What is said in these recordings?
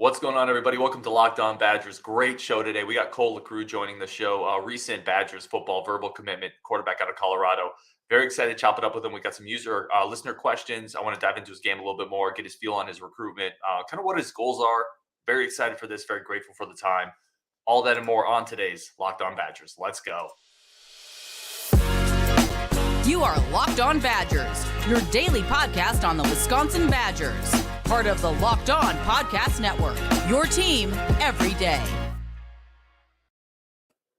What's going on, everybody? Welcome to Locked On Badgers. Great show today. We got Cole LaCrue joining the show, recent Badgers football verbal commitment quarterback out of Colorado. Very excited to chop it up with him. We got some listener questions. I want to dive into his game a little bit more, get his feel on his recruitment, kind of what his goals are. Very excited for this. Very grateful for the time. All that and more on today's Locked On Badgers. Let's go. You are Locked On Badgers, your daily podcast on the Wisconsin Badgers. Part of the Locked On Podcast Network, your team every day.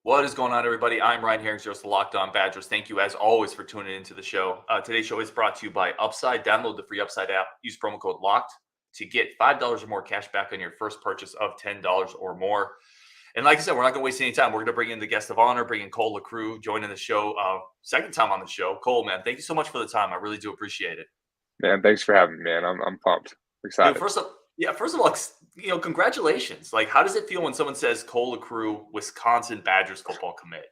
What is going on, everybody? I'm Ryan Herrings, your host of Locked On Badgers. Thank you, as always, for tuning into the show. Today's show is brought to you by Upside. Download the free Upside app. Use promo code LOCKED to get $5 or more cash back on your first purchase of $10 or more. And like I said, we're not going to waste any time. We're going to bring in the guest of honor, bring in Cole LaCrue, joining the show. Second time on the show. Cole, man, thank you so much for the time. I really do appreciate it. Man, thanks for having me, man. I'm pumped. Excited. First of all, congratulations. Like, how does it feel when someone says Cole LaCrue, Wisconsin Badgers football commit?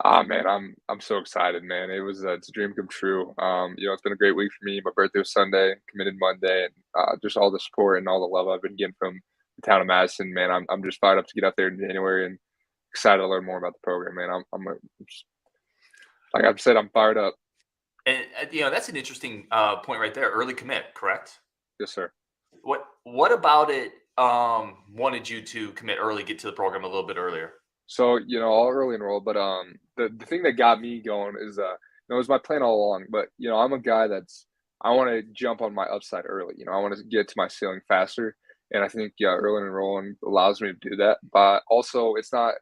Man, I'm so excited, man. It's a dream come true. It's been a great week for me. My birthday was Sunday, committed Monday, and just all the support and all the love I've been getting from the town of Madison, man. I'm just fired up to get out there in January and excited to learn more about the program, man. Like I've said, I'm fired up. And that's an interesting point right there. Early commit, correct? Yes, sir. What about it wanted you to commit early, get to the program a little bit earlier? So, I'll early enroll, but the thing that got me going is it was my plan all along. But I'm a guy I want to jump on my upside early. I want to get to my ceiling faster, and I think early enrolling allows me to do that. But also, it's not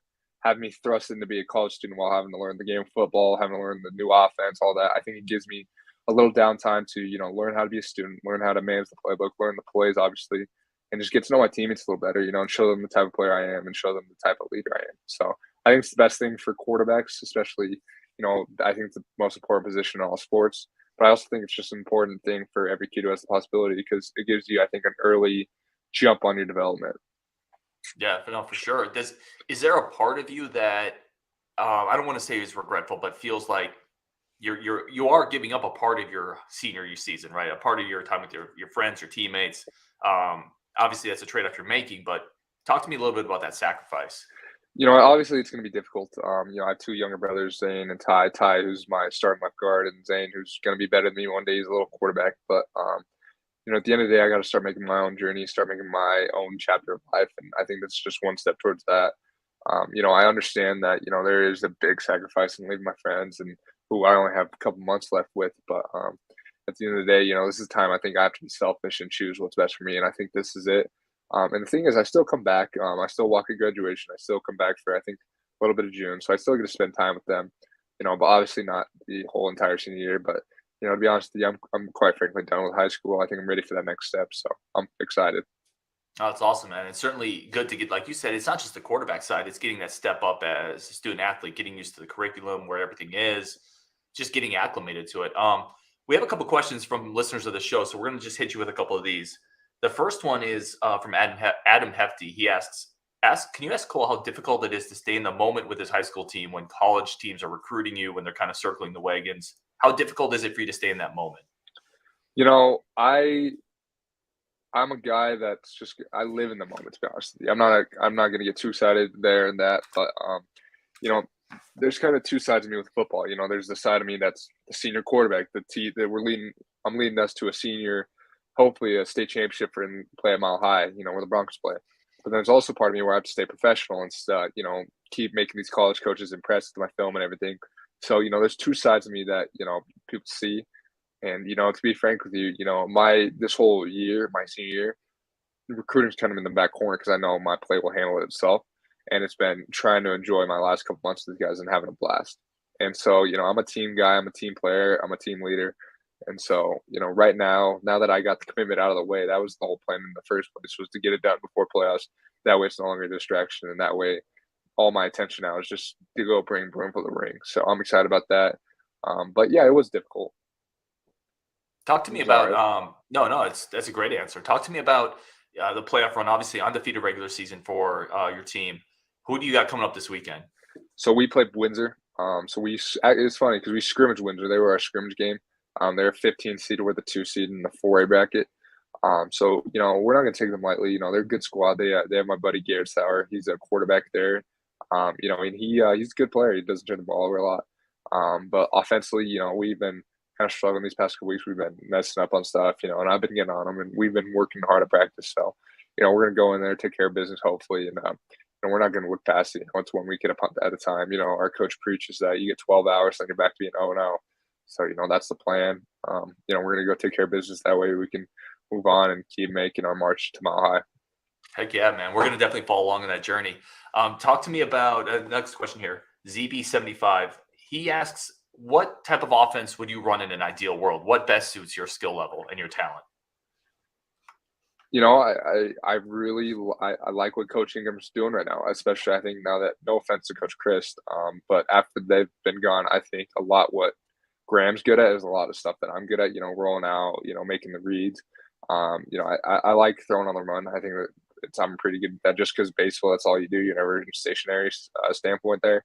having me thrust into be a college student while having to learn the game of football, having to learn the new offense, all that. I think it gives me a little downtime to, learn how to be a student, learn how to manage the playbook, learn the plays, obviously, and just get to know my teammates a little better, and show them the type of player I am and show them the type of leader I am. So I think it's the best thing for quarterbacks, especially, I think it's the most important position in all sports. But I also think it's just an important thing for every kid who has the possibility because it gives you, I think, an early jump on your development. Yeah, for sure. Is there a part of you that I don't want to say is regretful, but feels like you are giving up a part of your senior year season, right? A part of your time with your friends, your teammates. Obviously, that's a trade-off you're making, but talk to me a little bit about that sacrifice. Obviously, it's going to be difficult. I have two younger brothers, Zane and Ty. Ty, who's my starting left guard, and Zane, who's going to be better than me one day. He's a little quarterback, but at the end of the day, I got to start making my own journey, start making my own chapter of life, and I think that's just one step towards that. I understand that there is a big sacrifice in leaving my friends and who I only have a couple months left with, but at the end of the day, this is time I think I have to be selfish and choose what's best for me, and I think this is it. And the thing is, I still come back. I still walk at graduation. I still come back for, I think, a little bit of June, so I still get to spend time with them, but obviously not the whole entire senior year. But to be honest with you, I'm quite frankly done with high school. I think I'm ready for that next step, so I'm excited. Oh, it's awesome, man. It's certainly good to get, like you said, it's not just the quarterback side. It's getting that step up as a student athlete, getting used to the curriculum, where everything is, just getting acclimated to it. We have a couple questions from listeners of the show, so we're going to just hit you with a couple of these. The first one is from Adam Hefty. He asks, can you ask Cole how difficult it is to stay in the moment with his high school team when college teams are recruiting you, when they're kind of circling the wagons? How difficult is it for you to stay in that moment? I'm a guy that's just – I live in the moment, to be honest with you. I'm not going to get too excited there and that, but, there's kind of two sides of me with football. There's the side of me that's the senior quarterback, I'm leading us to a senior, hopefully a state championship and play at Mile High, where the Broncos play. But there's also part of me where I have to stay professional and, keep making these college coaches impressed with my film and everything. So, there's two sides of me that, people see. And, to be frank with you, this whole year, my senior year, recruiting's kind of in the back corner because I know my play will handle it itself. And it's been trying to enjoy my last couple months with these guys and having a blast. And so, I'm a team guy, I'm a team player, I'm a team leader. And so, right now that I got the commitment out of the way, that was the whole plan in the first place, was to get it done before playoffs. That way it's no longer a distraction. And that way all my attention now is just to go bring Broom for the ring. So I'm excited about that. But yeah, it was difficult. Talk to me about that's a great answer. Talk to me about the playoff run. Obviously, undefeated regular season for your team. Who do you got coming up this weekend? So we played Windsor. It's funny because we scrimmaged Windsor. They were our scrimmage game. They're a 15 seed. We're the 2 seed in the 4A bracket. So we're not going to take them lightly. They're a good squad. They have my buddy Garrett Sauer. He's a quarterback there. And he's a good player. He doesn't turn the ball over a lot. But offensively, we've been kind of struggling these past couple weeks. We've been messing up on stuff, and I've been getting on them, and we've been working hard at practice. So, we're going to go in there, take care of business, hopefully, and we're not going to look past it. It's 1 week at a time. Our coach preaches that you get 12 hours, then you're back to being 0-0. So, that's the plan. We're going to go take care of business. That way we can move on and keep making our march to Mile High. Heck yeah, man. We're going to definitely follow along in that journey. Talk to me about next question here. ZB75. He asks, what type of offense would you run in an ideal world? What best suits your skill level and your talent? I really like what Coach Ingram's doing right now, especially I think now that, no offense to Coach Chris, but after they've been gone, I think a lot what Graham's good at is a lot of stuff that I'm good at, rolling out, making the reads. I like throwing on the run. I think that I'm pretty good at that just because baseball, that's all you do. You're never in a stationary standpoint there.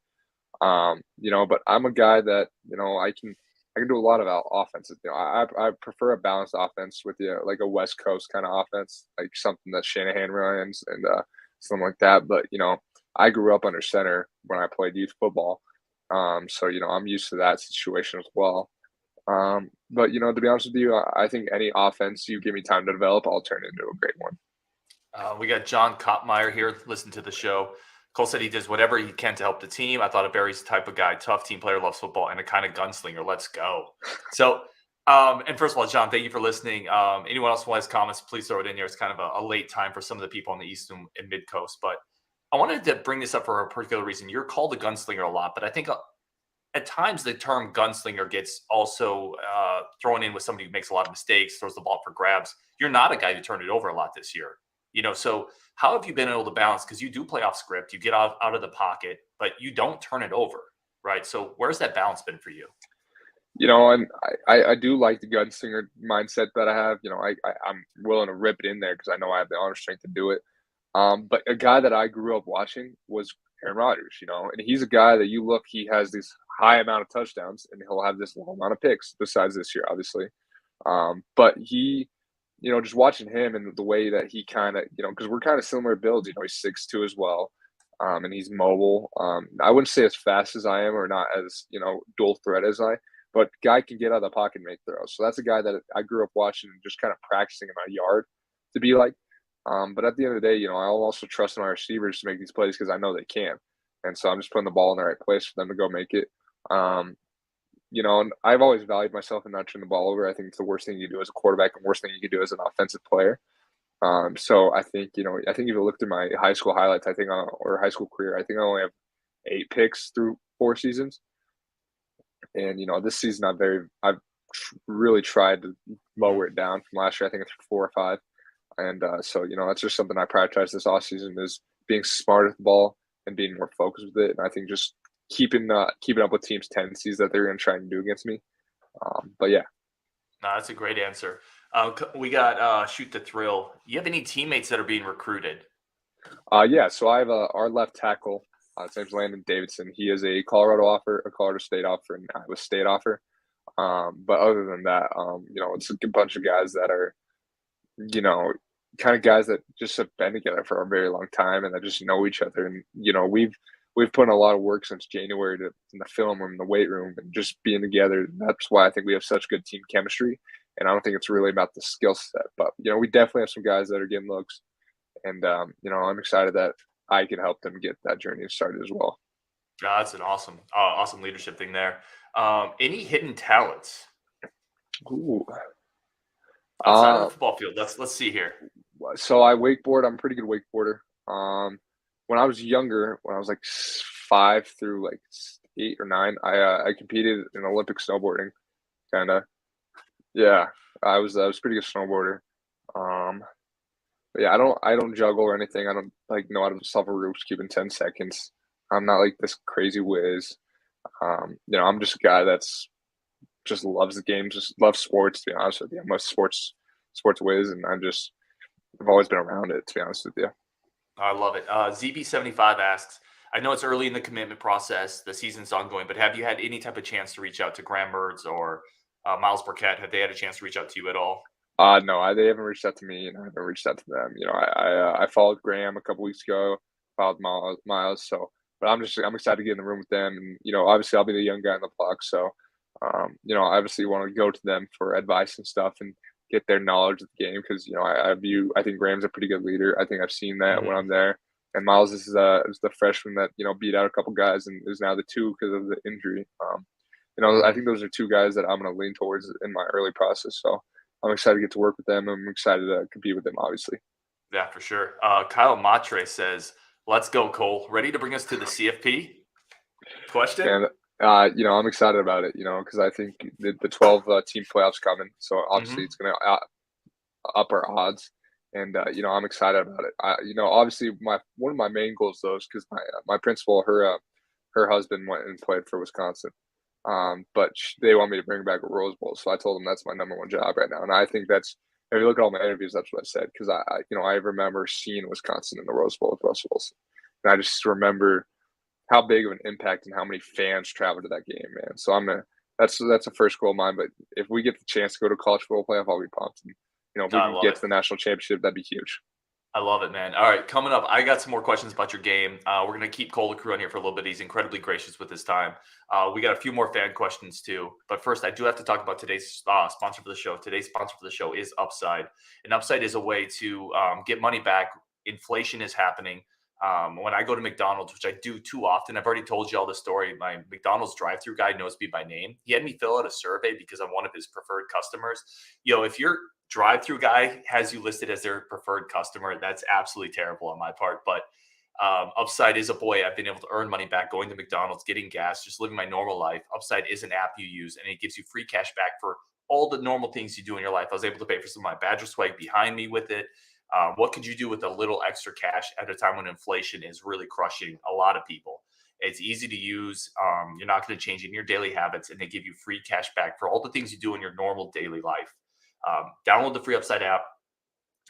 But I'm a guy that, I can do a lot of offenses. I prefer a balanced offense with like a West Coast kind of offense, like something that Shanahan runs and something like that. But I grew up under center when I played youth football, so I'm used to that situation as well. But to be honest with you, I think any offense you give me time to develop, I'll turn into a great one. We got John Koppmeyer here. Listen to the show. Cole said he does whatever he can to help the team. I thought of Barry's the type of guy, tough team player, loves football, and a kind of gunslinger. Let's go. So, and first of all, John, thank you for listening. Anyone else who has comments, please throw it in here. It's kind of a late time for some of the people on the East and Mid Coast. But I wanted to bring this up for a particular reason. You're called a gunslinger a lot, but I think at times the term gunslinger gets also thrown in with somebody who makes a lot of mistakes, throws the ball for grabs. You're not a guy who turned it over a lot this year. So how have you been able to balance? Because you do play off script, you get out of the pocket, but you don't turn it over, right? So where's that balance been for you? And I do like the gunslinger mindset that I have. I'm willing to rip it in there because I know I have the arm strength to do it. But a guy that I grew up watching was Aaron Rodgers, and he's a guy that you look, he has this high amount of touchdowns and he'll have this low amount of picks besides this year, obviously. But he, just watching him and the way that he kind of, because we're kind of similar builds, he's 6'2" as well. And he's mobile. I wouldn't say as fast as I am or not as, dual threat as but guy can get out of the pocket and make throws. So that's a guy that I grew up watching and just kind of practicing in my yard to be like. But at the end of the day, I'll also trust my receivers to make these plays because I know they can. And so I'm just putting the ball in the right place for them to go make it. And I've always valued myself in not turning the ball over. I think it's the worst thing you can do as a quarterback and worst thing you can do as an offensive player. So I think, if you look through my high school highlights, or high school career, I think I only have 8 picks through 4 seasons. And, this season I've really tried to lower it down from last year. I think it's 4 or 5. And so, that's just something I prioritize this offseason is being smart with the ball and being more focused with it. And I think just keeping up with teams' tendencies that they're going to try and do against me. But yeah. No, that's a great answer. We got Shoot the Thrill. You have any teammates that are being recruited? Yeah. So I have our left tackle. His name's Landon Davidson. He is a Colorado offer, a Colorado State offer, and Iowa State offer. But other than that, it's a bunch of guys that are, kind of guys that just have been together for a very long time and that just know each other. And, we've put in a lot of work since January in the film room, in the weight room, and just being together. That's why I think we have such good team chemistry. And I don't think it's really about the skill set, but, we definitely have some guys that are getting looks. And, I'm excited that I can help them get that journey started as well. That's an awesome leadership thing there. Any hidden talents? Ooh. Outside of the football field. Let's see here. So I wakeboard. I'm a pretty good wakeboarder. When I was younger, when I was like 5 through like 8 or 9, I competed in Olympic snowboarding. Kind of. Yeah, I was pretty good snowboarder. But yeah, I don't juggle or anything. I don't know how to solve a Rubik's Cube in 10 seconds. I'm not like this crazy whiz. I'm just a guy that's just loves the game, just loves sports, to be honest with you. I'm a sports whiz, and I've always been around it, to be honest with you. I love it. ZB75 asks, I know it's early in the commitment process, the season's ongoing, but have you had any type of chance to reach out to Graham Mertz or Miles Burkett? Have they had a chance to reach out to you at all? No, they haven't reached out to me, and I haven't reached out to them. I followed Graham a couple weeks ago, followed Miles. So, but I'm excited to get in the room with them, and obviously I'll be the young guy on the block. So, obviously want to go to them for advice and stuff, and get their knowledge of the game because I think Graham's a pretty good leader. I think I've seen that when I'm there. And Miles is the freshman that beat out a couple guys and is now the two because of the injury. I think those are two guys that I'm going to lean towards in my early process. So I'm excited to get to work with them. I'm excited to compete with them, obviously. Yeah, for sure. Kyle Matre says, "Let's go, Cole. Ready to bring us to the CFP?" Question? And I'm excited about it. Because I think the 12 team playoffs coming. So obviously it's going to up our odds. And I'm excited about it. Obviously one of my main goals though is because my principal, her husband went and played for Wisconsin. But they want me to bring back a Rose Bowl, so I told them that's my number one job right now. And I think if you look at all my interviews, that's what I said because I remember seeing Wisconsin in the Rose Bowl with Russell Wilson, and I just remember how big of an impact and how many fans travel to that game, man. So that's a first goal of mine. But if we get the chance to go to college football playoff, I'll be pumped. And, if we can get to the national championship, that'd be huge. I love it, man. All right, coming up, I got some more questions about your game. We're going to keep Cole LaCrue on here for a little bit. He's incredibly gracious with his time. We got a few more fan questions, too. But first, I do have to talk about today's sponsor for the show. Today's sponsor for the show is Upside. And Upside is a way to get money back. Inflation is happening. When I go to McDonald's, which I do too often, I've already told you all the story. My McDonald's drive-through guy knows me by name. He had me fill out a survey because I'm one of his preferred customers. If your drive-through guy has you listed as their preferred customer, that's absolutely terrible on my part. But Upside is a boy. I've been able to earn money back going to McDonald's, getting gas, just living my normal life. Upside is an app you use, and it gives you free cash back for all the normal things you do in your life. I was able to pay for some of my Badger swag behind me with it. What could you do with a little extra cash at a time when inflation is really crushing a lot of people? It's easy to use. You're not going to change in your daily habits, and they give you free cash back for all the things you do in your normal daily life. Download the free Upside app.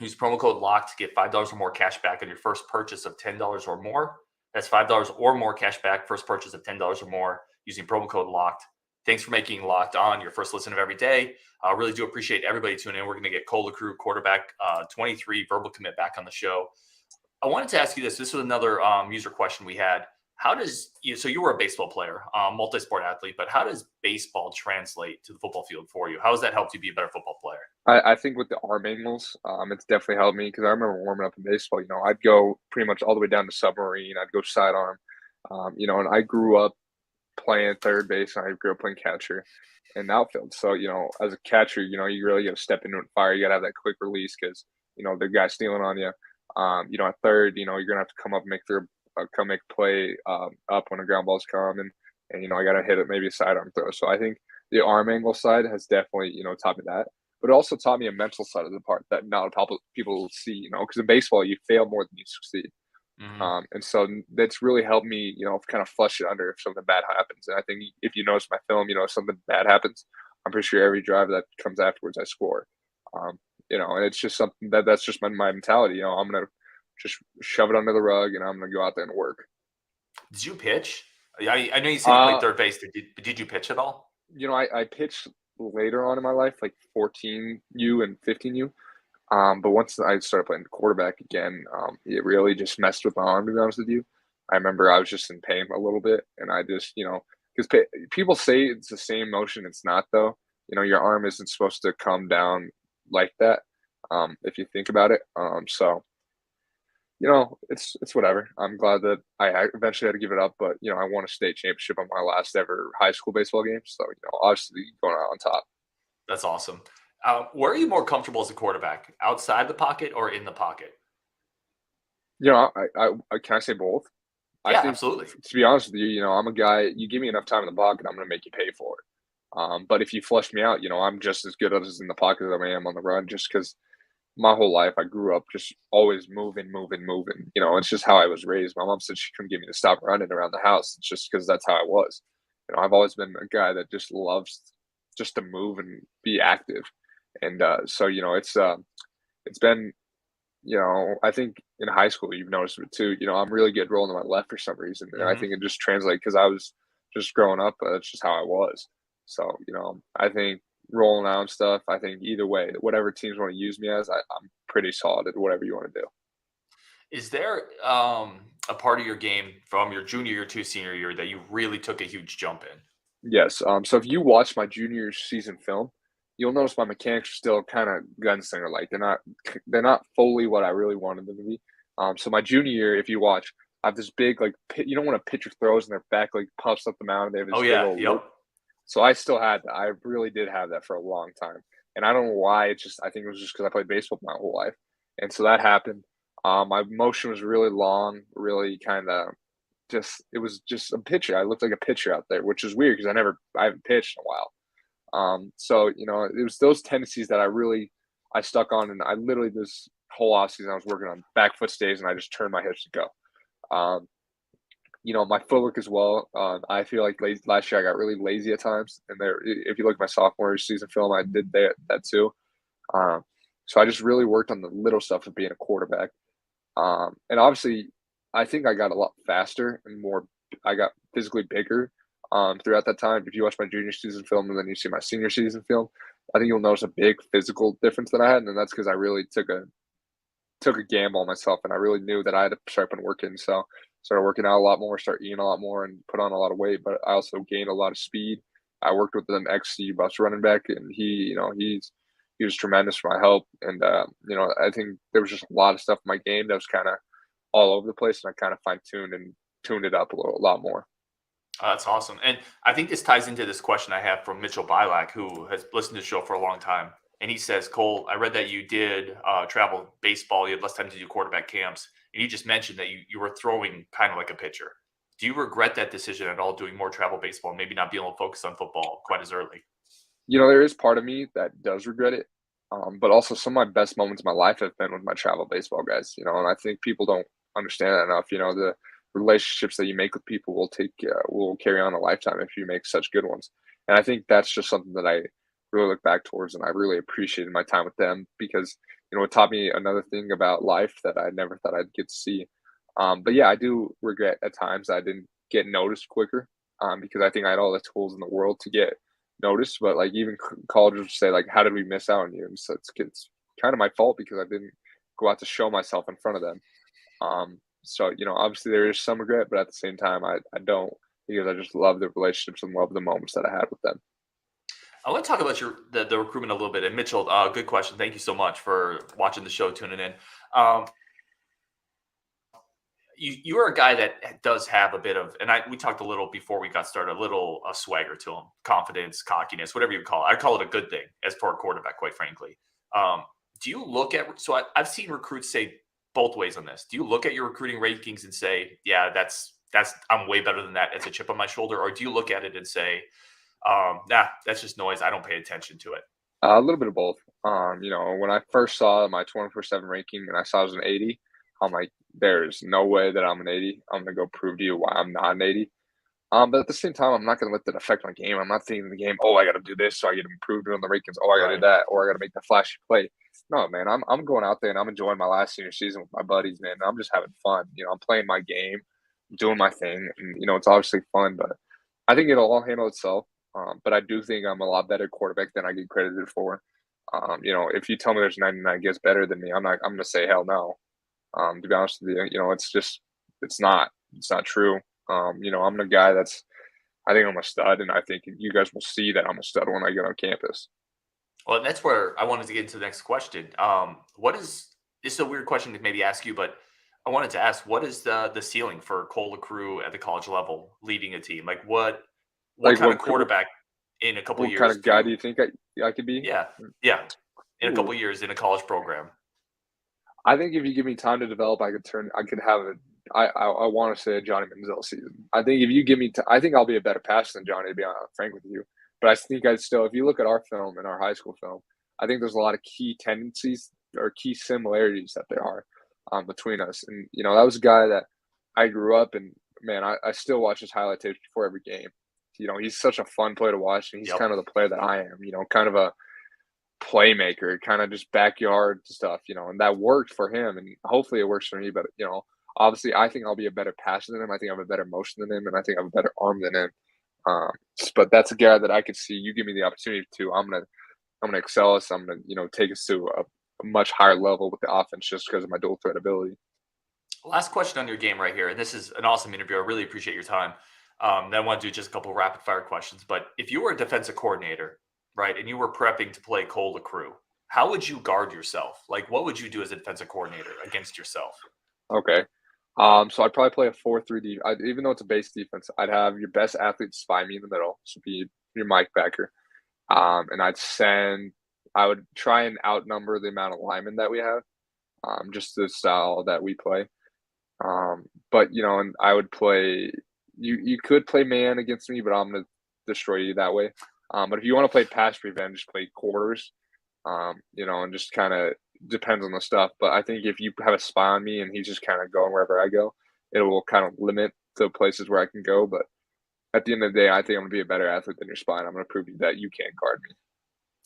Use promo code LOCKED to get $5 or more cash back on your first purchase of $10 or more. That's $5 or more cash back, first purchase of $10 or more using promo code LOCKED. Thanks for making Locked On your first listen of every day. I really do appreciate everybody tuning in. We're going to get Cole LaCrue, quarterback, 23, verbal commit back on the show. I wanted to ask you this. This was another user question we had. So you were a baseball player, multi-sport athlete, but how does baseball translate to the football field for you? How has that helped you be a better football player? I think with the arm angles, it's definitely helped me because I remember warming up in baseball. I'd go pretty much all the way down to submarine. I'd go sidearm, and I grew up playing third base and I grew up playing catcher and outfield. So, as a catcher, you really got to step into a fire. You got to have that quick release because, the guy's stealing on you. At third, you're going to have to come up and make a play up when the ground balls come. And I got to hit it, maybe a sidearm throw. So I think the arm angle side has definitely, taught me that. But it also taught me a mental side of the part that not a lot of people see, because in baseball, you fail more than you succeed. Mm-hmm. And so that's really helped me, kind of flush it under if something bad happens. And I think if you notice my film, if something bad happens, I'm pretty sure every drive that comes afterwards, I score. And it's just something that's just my mentality. I'm going to just shove it under the rug and I'm going to go out there and work. Did you pitch? I know you said you played third base. Did you pitch at all? I pitched later on in my life, like 14U and 15U. But once I started playing quarterback again, it really just messed with my arm, to be honest with you. I remember I was just in pain a little bit, and I just, because people say it's the same motion. It's not, though. Your arm isn't supposed to come down like that if you think about it. So, it's whatever. I'm glad that I eventually had to give it up, but, I won a state championship on my last ever high school baseball game. So, obviously going out on top. That's awesome. Where are you more comfortable as a quarterback, outside the pocket or in the pocket? Can I say both? Yeah, I think, absolutely. To be honest with you, I'm a guy, you give me enough time in the pocket, I'm going to make you pay for it. But if you flush me out, I'm just as good as in the pocket as I am on the run, just because my whole life I grew up just always moving. It's just how I was raised. My mom said she couldn't get me to stop running around the house. It's just because that's how I was. I've always been a guy that just loves just to move and be active. And so, it's been, I think in high school, you've noticed it too, I'm really good rolling to my left for some reason. And I think it just translates because I was just growing up. That's just how I was. So, I think, rolling out and stuff. I think either way, whatever teams want to use me as, I'm pretty solid at whatever you want to do. Is there a part of your game from your junior year to senior year that you really took a huge jump in? Yes. So if you watch my junior season film, you'll notice my mechanics are still kind of gunslinger like. They're not fully what I really wanted them to be. So my junior year, if you watch, I have this big like you know when a pitcher throws and their back like puffs up the mound, they have Oh this big yeah, old loop. yep. So I still had that. I really did have that for a long time, and I don't know why. I think it was just because I played baseball my whole life, and so that happened. My motion was really long, really kind of just. It was just a pitcher. I looked like a pitcher out there, which is weird because I haven't pitched in a while. So it was those tendencies that I stuck on, and I literally this whole offseason I was working on back foot stays, and I just turned my hips to go. My footwork as well. I feel like last year I got really lazy at times, and if you look at my sophomore season film, I did that too. So I just really worked on the little stuff of being a quarterback. And obviously, I think I got a lot faster and more. I got physically bigger throughout that time. If you watch my junior season film and then you see my senior season film, I think you'll notice a big physical difference that I had, and that's because I really took a gamble on myself, and I really knew that I had to start putting work in. So started working out a lot more, start eating a lot more, and put on a lot of weight. But I also gained a lot of speed. I worked with an ex-CU bus running back, and he was tremendous for my help. And I think there was just a lot of stuff in my game that was kind of all over the place, and I kind of fine-tuned and tuned it up a lot more. That's awesome. And I think this ties into this question I have from Mitchell Bilak, who has listened to the show for a long time. And he says, Cole, I read that you did travel baseball. You had less time to do quarterback camps. And you just mentioned that you were throwing kind of like a pitcher. Do you regret that decision at all, doing more travel baseball and maybe not being able to focus on football quite as early? There is part of me that does regret it. But also some of my best moments in my life have been with my travel baseball guys, and I think people don't understand that enough. The relationships that you make with people will carry on a lifetime if you make such good ones. And I think that's just something that I really look back towards, and I really appreciated my time with them because, it taught me another thing about life that I never thought I'd get to see. But yeah, I do regret at times I didn't get noticed quicker because I think I had all the tools in the world to get noticed. But like even colleges would say like, how did we miss out on you? And so it's kind of my fault because I didn't go out to show myself in front of them. So obviously there is some regret, but at the same time I don't, because I just love the relationships and love the moments that I had with them. I want to talk about the recruitment a little bit. And Mitchell, good question. Thank you so much for watching the show, tuning in. You are a guy that does have a bit of, and we talked a little before we got started, a little swagger to him, confidence, cockiness, whatever you call it. I call it a good thing as for a quarterback, quite frankly. Do you look at, so I've seen recruits say both ways on this. Do you look at your recruiting rankings and say, yeah, that's I'm way better than that. It's a chip on my shoulder. Or do you look at it and say, that's just noise. I don't pay attention to it. A little bit of both. When I first saw my 24/7 ranking and I saw it was an 80, I'm like, there's no way that I'm an 80. I'm gonna go prove to you why I'm not an 80. But at the same time, I'm not gonna let that affect my game. I'm not thinking the game, oh, I gotta do this so I get improved on the rankings. Oh, I gotta do that, or I gotta make the flashy play. No, man, I'm going out there and I'm enjoying my last senior season with my buddies, man. I'm just having fun. I'm playing my game, doing my thing, and it's obviously fun, but I think it'll all handle itself. But I do think I'm a lot better quarterback than I get credited for. If you tell me there's 99 gets better than me, I'm gonna say hell no. To be honest with you, it's not true. I'm the guy I think I'm a stud, and I think you guys will see that I'm a stud when I get on campus. Well, that's where I wanted to get into the next question. This is a weird question to maybe ask you, but I wanted to ask, what is the ceiling for Cole LaCrue at the college level leading a team? Like what kind of quarterback in a couple of years? What kind of guy do you think I could be? Yeah. In a couple of years in a college program. I think if you give me time to develop, I could have I want to say a Johnny Manziel season. I think if you give me, I think I'll be a better passer than Johnny, to be frank with you. But I think if you look at our film and our high school film, I think there's a lot of key tendencies or key similarities that there are between us. And, that was a guy that I grew up and, man, I still watch his highlight tapes before every game. He's such a fun player to watch, and he's kind of the player that I am, kind of a playmaker, kind of just backyard stuff, and that worked for him, and hopefully it works for me. But, obviously I think I'll be a better passer than him. I think I have a better motion than him, and I think I have a better arm than him. But that's a guy that I could see. You give me the opportunity to, I'm going to I'm going to excel us. I'm going to, take us to a much higher level with the offense just because of my dual threat ability. Last question on your game right here, and this is an awesome interview. I really appreciate your time. Then I want to do just a couple rapid fire questions. But if you were a defensive coordinator, right, and you were prepping to play Cole LaCrue, how would you guard yourself? Like, what would you do as a defensive coordinator against yourself? Okay. So I'd probably play a 4-3 even though it's a base defense, I'd have your best athlete spy me in the middle. So be your Mike backer. And I would try and outnumber the amount of linemen that we have, just the style that we play. But and I would play. You could play man against me, but I'm gonna destroy you that way. But if you want to play pass revenge, play quarters. And just kind of depends on the stuff. But I think if you have a spy on me and he's just kind of going wherever I go, it will kind of limit the places where I can go. But at the end of the day, I think I'm gonna be a better athlete than your spy, and I'm gonna prove to you that you can't guard me.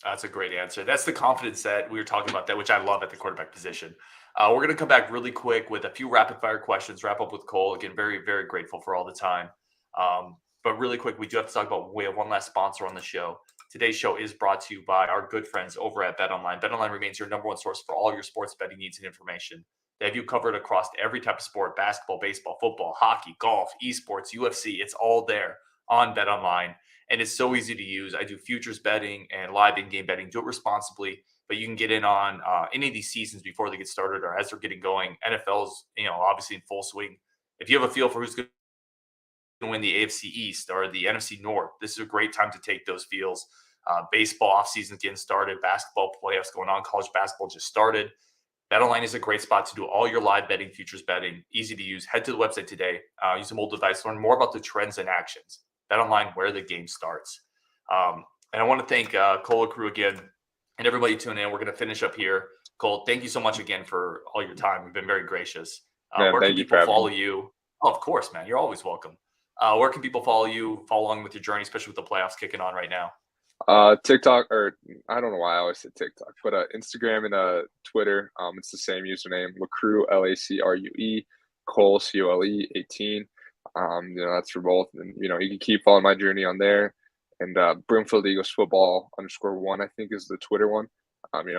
That's a great answer. That's the confidence that we were talking about, that which I love at the quarterback position. We're going to come back really quick with a few rapid fire questions, wrap up with Cole. Again, very, very grateful for all the time. But really quick, we do have to talk about, we have one last sponsor on the show. Today's show is brought to you by our good friends over at BetOnline. BetOnline remains your number one source for all your sports betting needs and information. They have you covered across every type of sport: basketball, baseball, football, hockey, golf, esports, UFC. It's all there on BetOnline. And it's so easy to use. I do futures betting and live in-game betting. Do it responsibly, but you can get in on any of these seasons before they get started or as they're getting going. NFL's, obviously in full swing. If you have a feel for who's going to win the AFC East or the NFC North, this is a great time to take those feels. Baseball offseason getting started, basketball playoffs going on, college basketball just started. BetOnline is a great spot to do all your live betting, futures betting. Easy to use. Head to the website today. Use a mobile device. Learn more about the trends and actions. BetOnline, where the game starts. And I want to thank Cole LaCrue again and everybody tuning in. We're going to finish up here. Cole, thank you so much again for all your time. You've been very gracious. Where can people follow you? Oh, of course, man. You're always welcome. Where can people follow you, follow along with your journey, especially with the playoffs kicking on right now? TikTok, or I don't know why I always say TikTok, but Instagram and Twitter. It's the same username: LaCrue, LACRUE, Cole, COLE 18. That's for both. And you can keep following my journey on there. And Broomfield Eagles football _1, I think, is the Twitter one.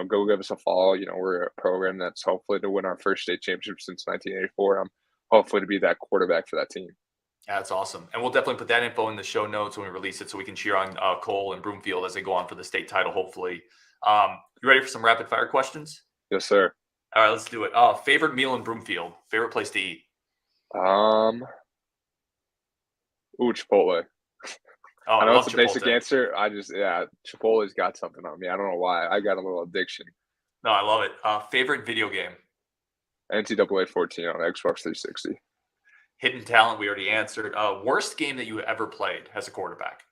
Go give us a follow. We're a program that's hopefully to win our first state championship since 1984. Hopefully to be that quarterback for that team. Yeah, that's awesome. And we'll definitely put that info in the show notes when we release it so we can cheer on Cole and Broomfield as they go on for the state title, hopefully. You ready for some rapid fire questions? Yes, sir. All right, let's do it. Favorite meal in Broomfield? Favorite place to eat? Chipotle. Oh, I know it's a basic answer. Chipotle's got something on me. I don't know why. I got a little addiction. No, I love it. Favorite video game? NCAA 14 on Xbox 360. Hidden talent, we already answered. Worst game that you ever played as a quarterback?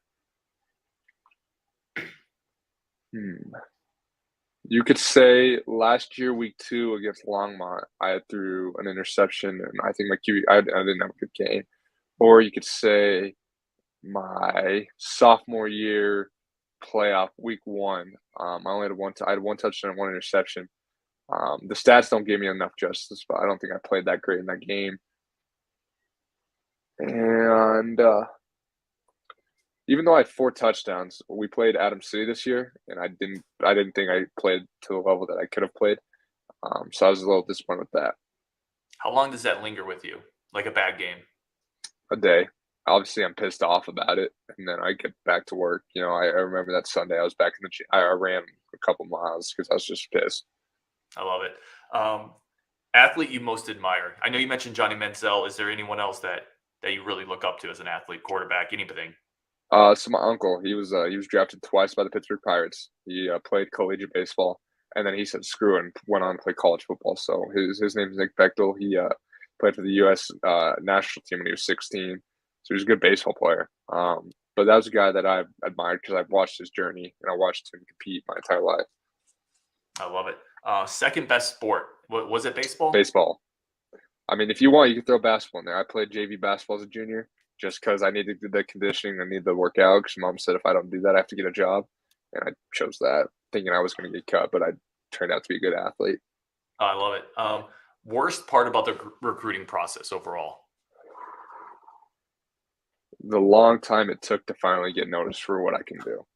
You could say last year, week 2 against Longmont, I threw an interception, and I think my QB, I didn't have a good game. Or you could say my sophomore year playoff week 1. I only had I had 1 touchdown and 1 interception. The stats don't give me enough justice, but I don't think I played that great in that game. And even though I had 4 touchdowns, we played Adams City this year, and I didn't think I played to the level that I could have played. So I was a little disappointed with that. How long does that linger with you? Like a bad game? A day. Obviously, I'm pissed off about it, and then I get back to work. I remember that Sunday I was back in the gym. I ran a couple miles because I was just pissed. I love it. Athlete you most admire? I know you mentioned Johnny Manziel. Is there anyone else that you really look up to as an athlete, quarterback, anything? So my uncle, he was drafted twice by the Pittsburgh Pirates. He played collegiate baseball, and then he said screw it and went on to play college football. So his name is Nick Bechtel. He played for the U.S. National team when he was 16. So he was a good baseball player. But that was a guy that I admired because I've watched his journey and I watched him compete my entire life. I love it. Second best sport. Was it baseball? Baseball. I mean, if you want, you can throw basketball in there. I played JV basketball as a junior just because I needed the conditioning. I needed the workout because Mom said if I don't do that, I have to get a job. And I chose that thinking I was going to get cut, but I turned out to be a good athlete. I love it. Worst part about the recruiting process overall? The long time it took to finally get noticed for what I can do.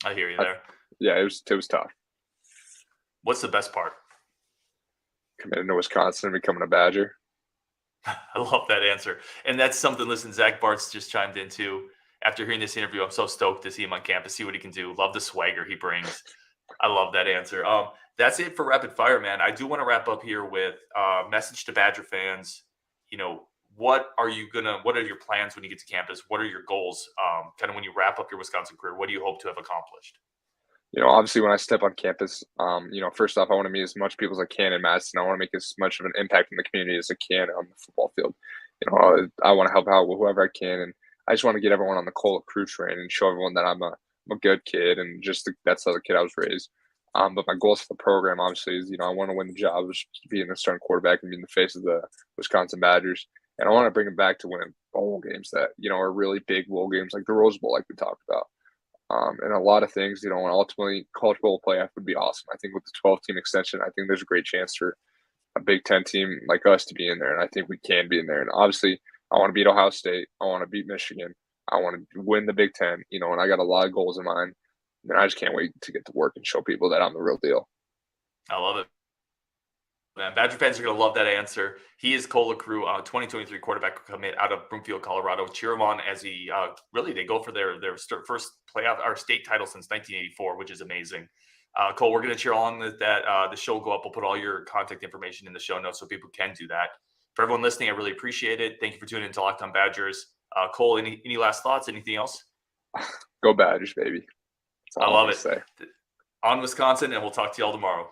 I hear you there. yeah, it was tough. What's the best part? Committing to Wisconsin and becoming a Badger. I love that answer. And that's something, listen, Zach Bart's just chimed in too. After hearing this interview, I'm so stoked to see him on campus, see what he can do. Love the swagger he brings. I love that answer. That's it for rapid fire, man. I do want to wrap up here with a message to Badger fans. You know, what are your plans when you get to campus? What are your goals? Kind of when you wrap up your Wisconsin career, what do you hope to have accomplished? You know, obviously when I step on campus, you know, first off, I want to meet as much people as I can in Madison. I want to make as much of an impact in the community as I can on the football field. You know, I want to help out with whoever I can, and I just want to get everyone on the Cole LaCrue train and show everyone that I'm a good kid and that's how the kid I was raised. But my goals for the program, obviously, is, you know, I want to win the job of being the starting quarterback and being the face of the Wisconsin Badgers. And I want to bring them back to winning bowl games that, you know, are really big bowl games like the Rose Bowl, like we talked about. And a lot of things, you know, and ultimately college bowl playoff would be awesome. I think with the 12-team extension, I think there's a great chance for a Big Ten team like us to be in there. And I think we can be in there. And obviously, I want to beat Ohio State. I want to beat Michigan. I want to win the Big Ten, you know, and I got a lot of goals in mind. And I just can't wait to get to work and show people that I'm the real deal. I love it. Man, Badger fans are going to love that answer. He is Cole LaCrue, 2023 quarterback commit out of Broomfield, Colorado. Cheer him on as he they go for their first playoff or state title since 1984, which is amazing. Cole, we're going to cheer on that. The show will go up. We'll put all your contact information in the show notes so people can do that. For everyone listening, I really appreciate it. Thank you for tuning in to Locked On Badgers. Cole, any last thoughts? Anything else? Go Badgers, baby. I love it. On Wisconsin, and we'll talk to you all tomorrow.